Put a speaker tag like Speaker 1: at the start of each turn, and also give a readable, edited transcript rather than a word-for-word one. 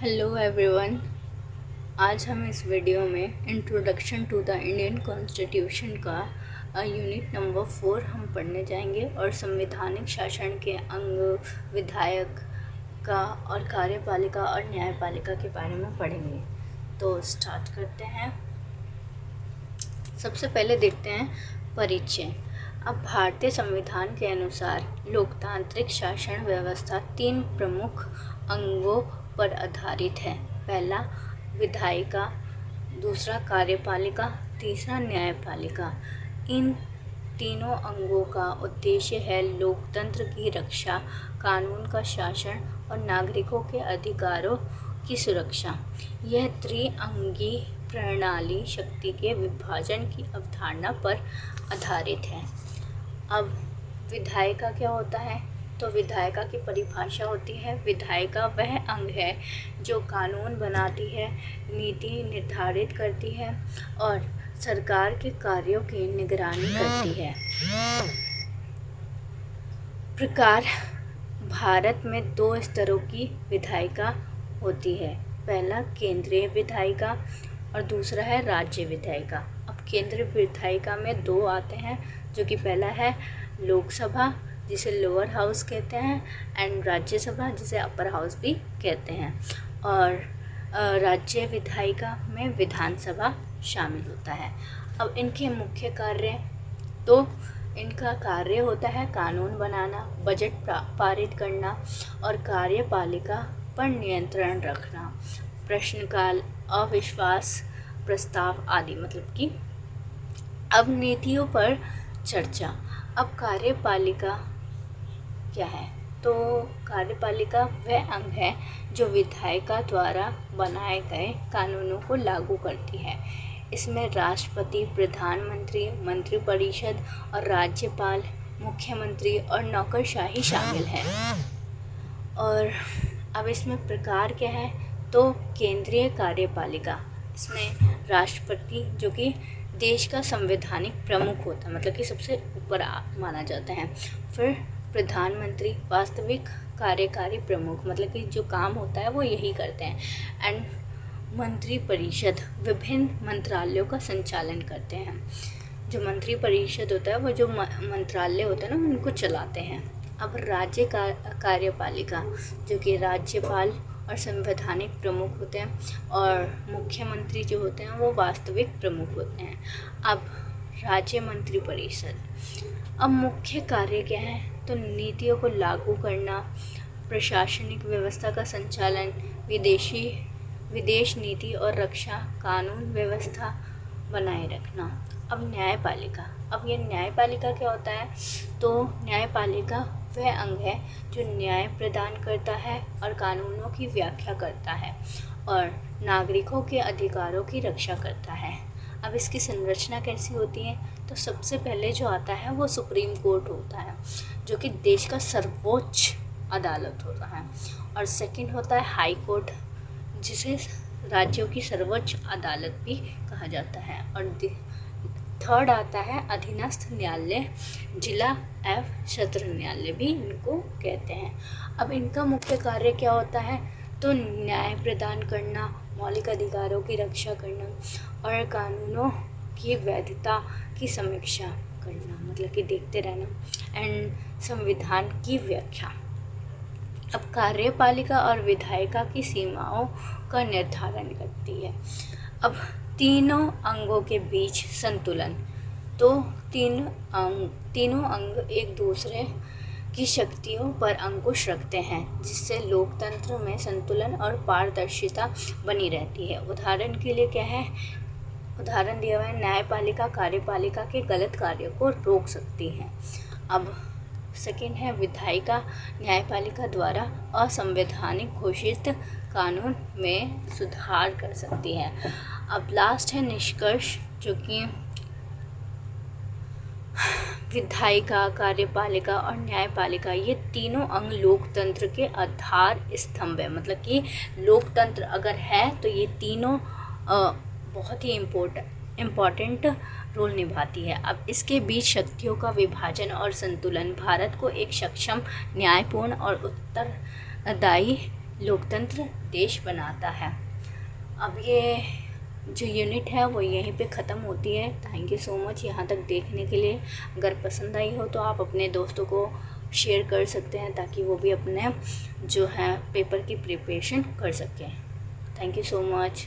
Speaker 1: Hello everyone. आज हम इस वीडियो में introduction to the Indian constitution का यूनिट नंबर 4 हम पढ़ने जाएंगे और संवैधानिक शासन के अंग, विधायक का और कार्यपालिका और न्यायपालिका के बारे में पढ़ेंगे। तो स्टार्ट करते हैं। सबसे पहले देखते हैं परिचय। अब भारतीय संविधान के अनुसार लोकतांत्रिक शासन व्यवस्था 3 प्रमुख अंगों पर आधारित है। पहला विधायिका, दूसरा कार्यपालिका, तीसरा न्यायपालिका। इन तीनों अंगों का उद्देश्य है लोकतंत्र की रक्षा, कानून का शासन और नागरिकों के अधिकारों की सुरक्षा। यह त्रिअंगी प्रणाली शक्ति के विभाजन की अवधारणा पर आधारित है। अब विधायिका क्या होता है? तो विधायिका की परिभाषा होती है, विधायिका वह अंग है जो कानून बनाती है, नीति निर्धारित करती है और सरकार के कार्यों की निगरानी करती है। प्रकार: भारत में 2 स्तरों की विधायिका होती है। पहला केंद्रीय विधायिका और दूसरा है राज्य विधायिका। अब केंद्रीय विधायिका में 2 आते हैं, जो कि पहला है लोकसभा, जिसे लोअर हाउस कहते हैं, एंड राज्यसभा, जिसे अपर हाउस भी कहते हैं। और राज्य विधायिका में विधानसभा शामिल होता है। अब इनके मुख्य कार्य, तो इनका कार्य होता है कानून बनाना, बजट पारित करना और कार्यपालिका पर नियंत्रण रखना, प्रश्नकाल, अविश्वास प्रस्ताव आदि। मतलब कि अब नीतियों पर चर्चा। अब कार्यपालिका क्या है? तो कार्यपालिका वह अंग है जो विधायिका द्वारा बनाए गए कानूनों को लागू करती है। इसमें राष्ट्रपति, प्रधानमंत्री, मंत्रिपरिषद और राज्यपाल, मुख्यमंत्री और नौकरशाही शामिल है। और अब इसमें प्रकार क्या है? तो केंद्रीय कार्यपालिका, इसमें राष्ट्रपति जो कि देश का संवैधानिक प्रमुख होता है, मतलब कि सबसे ऊपर माना जाता है। फिर प्रधानमंत्री वास्तविक कार्यकारी प्रमुख, मतलब कि जो काम होता है वो यही करते हैं। एंड मंत्रिपरिषद विभिन्न मंत्रालयों का संचालन करते हैं। जो मंत्रिपरिषद होता है वो जो मंत्रालय होता है ना, उनको चलाते हैं। अब राज्य कार्यपालिका, जो कि राज्यपाल और संवैधानिक प्रमुख होते हैं और मुख्यमंत्री जो होते हैं वो वास्तविक प्रमुख होते हैं। अब राज्य मंत्रिपरिषद, अब मुख्य कार्य क्या है? तो नीतियों को लागू करना, प्रशासनिक व्यवस्था का संचालन, विदेश नीति और रक्षा, कानून व्यवस्था बनाए रखना। अब न्यायपालिका, अब ये न्यायपालिका क्या होता है? तो न्यायपालिका वह अंग है जो न्याय प्रदान करता है और कानूनों की व्याख्या करता है और नागरिकों के अधिकारों की रक्षा करता है। अब इसकी संरचना कैसी होती है? तो सबसे पहले जो आता है वो सुप्रीम कोर्ट होता है, जो कि देश का सर्वोच्च अदालत होता है। और सेकंड होता है हाई कोर्ट, जिसे राज्यों की सर्वोच्च अदालत भी कहा जाता है। और थर्ड आता है अधीनस्थ न्यायालय, जिला एवं सत्र न्यायालय भी इनको कहते हैं। अब इनका मुख्य कार्य क्या होता है? तो न्याय प्रदान करना, मौलिक अधिकारों की रक्षा करना और कानूनों की वैधता की समीक्षा करना, मतलब कि देखते रहना, एंड संविधान की व्याख्या। अब कार्यपालिका और विधायिका की सीमाओं का निर्धारण करती है। अब तीनों अंगों के बीच संतुलन, तो तीनों अंग एक दूसरे की शक्तियों पर अंकुश रखते हैं, जिससे लोकतंत्र में संतुलन और पारदर्शिता बनी रहती है। उदाहरण के लिए क्या है? उदाहरण दिया हुआ है, न्यायपालिका कार्यपालिका के गलत कार्यों को रोक सकती है। अब सेकंड है विधायिका न्यायपालिका द्वारा असंवैधानिक घोषित कानून में सुधार कर सकती है। अब लास्ट है निष्कर्ष, जो कि विधायिका, कार्यपालिका और न्यायपालिका, ये तीनों अंग लोकतंत्र के आधार स्तंभ है। मतलब कि लोकतंत्र अगर है तो ये तीनों बहुत ही इम्पोर्टेंट रोल निभाती है। अब इसके बीच शक्तियों का विभाजन और संतुलन भारत को एक सक्षम, न्यायपूर्ण और उत्तरदायी लोकतंत्र देश बनाता है। अब ये जो यूनिट है वो यहीं पे ख़त्म होती है। थैंक यू सो मच यहाँ तक देखने के लिए। अगर पसंद आई हो तो आप अपने दोस्तों को शेयर कर सकते हैं ताकि वो भी अपने जो है पेपर की प्रिपरेशन कर सकें। Thank you so much.